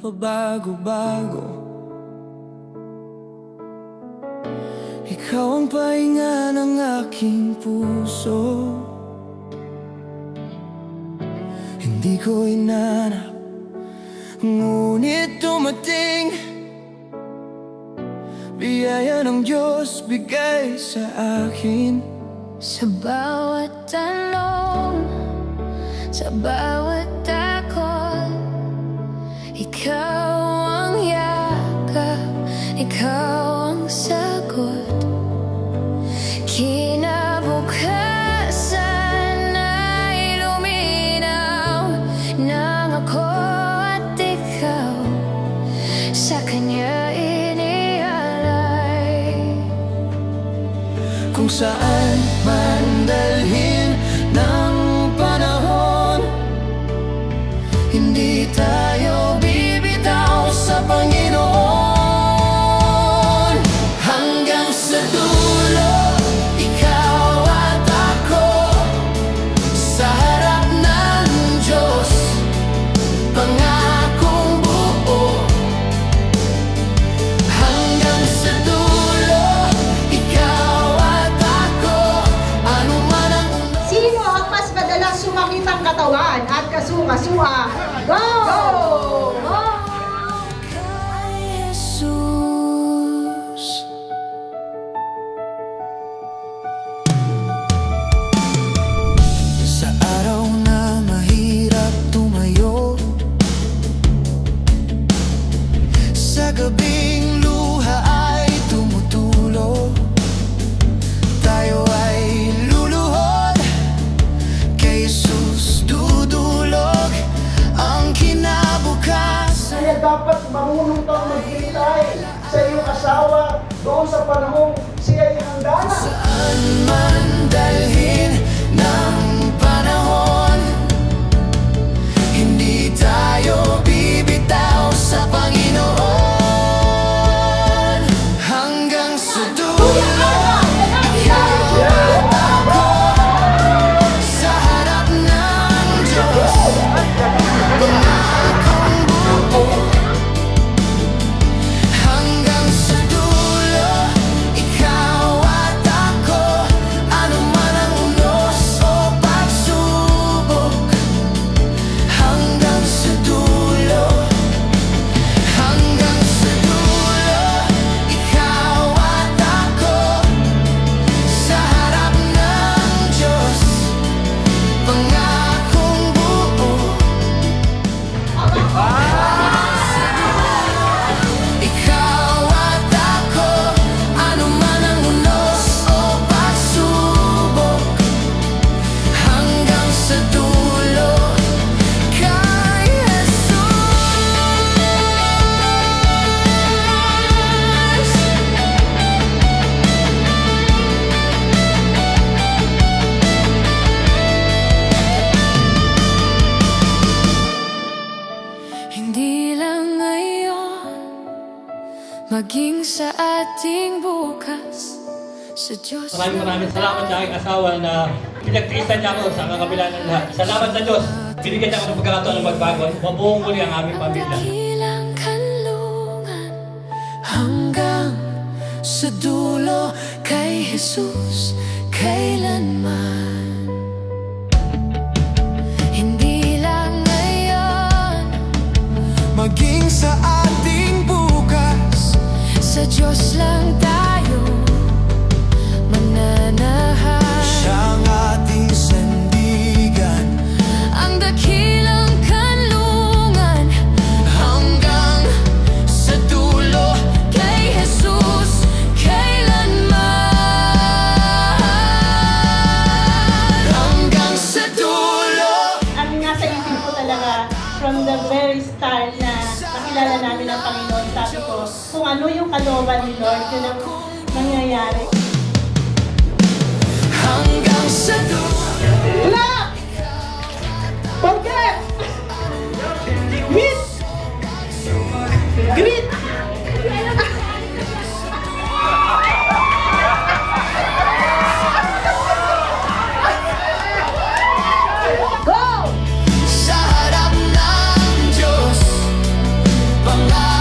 pabago-bago. Ikaw ang pahinga ng aking puso. Hindi ko inanap, ngunit dumating. Biyaya ng Diyos bigay sa akin. Sa bawat tanong, sa bawat takot, ikaw ang yakap, ikaw ang sagot. Kinabukasan ay luminaw nang ako at ikaw sa Kanya inialay. Kung saan man dalhin ng panahon, hindi tayo bibitaw sa Panginoon. Hanggang sa dulo, ikaw at ako, sa harap ng Diyos, pangakong buo. Hanggang sa dulo, ikaw at ako, ano man ang Sino ang mas madalas sumakit ang katawan at kasukasuan? Go! Go! kay Jesus. Sa araw na mahirap tumayo, sa gabing luha ay tumutulo, tayo ay luluhod, kay Jesus dudulog ang kinabukasan. Kaya dapat marunong kang maghintay sa iyong asawa doon sa panahong siya'y handa na. Saan man dalhin ng panahon, hindi tayo bibitaw sa Panginoon. Hanggang sa dulo, ikaw at ako, sa harap ng Diyos, pangakong buo. Hanggang sa dulo, ikaw at ako, ano man ang unos o pagsubok. Hanggang sa dulo, hanggang sa dulo, ikaw at ako, sa harap ng Diyos, pangakong buo. Ikaw at ako, ano man ang unos o pagsubok. Hanggang sa dulo, kay hindi lang ngayon, maging sa ating bukas, sa Diyos. Maraming salamat sa aking asawa na pinagtiisan niya ako sa kakabila ng lahat. Salamat sa Diyos. Binigyan niya ako ng pagkakataon ng magbago. Mabuong muli ang aming pamilya. Dakilang kanlungan hanggang sa dulo, kay Jesus kailanman. Hindi lang ngayon, maging sa ating bukas, sa Diyos lang tayo mananahan. Siyang ating sandigan, ang dakilang kanlungan hanggang sa dulo, kay Jesus kailanman. Hanggang sa dulo. Ang nasa isip ko talaga, from the very start na nakilala namin ang Panginoon, sabi ko, kung ano yung kalooban ni Lord, yun ang nangyayari. Hanggang sa dulo. Clap! Forget! Greet! Greet! Go! Sa harap ng Diyos, mga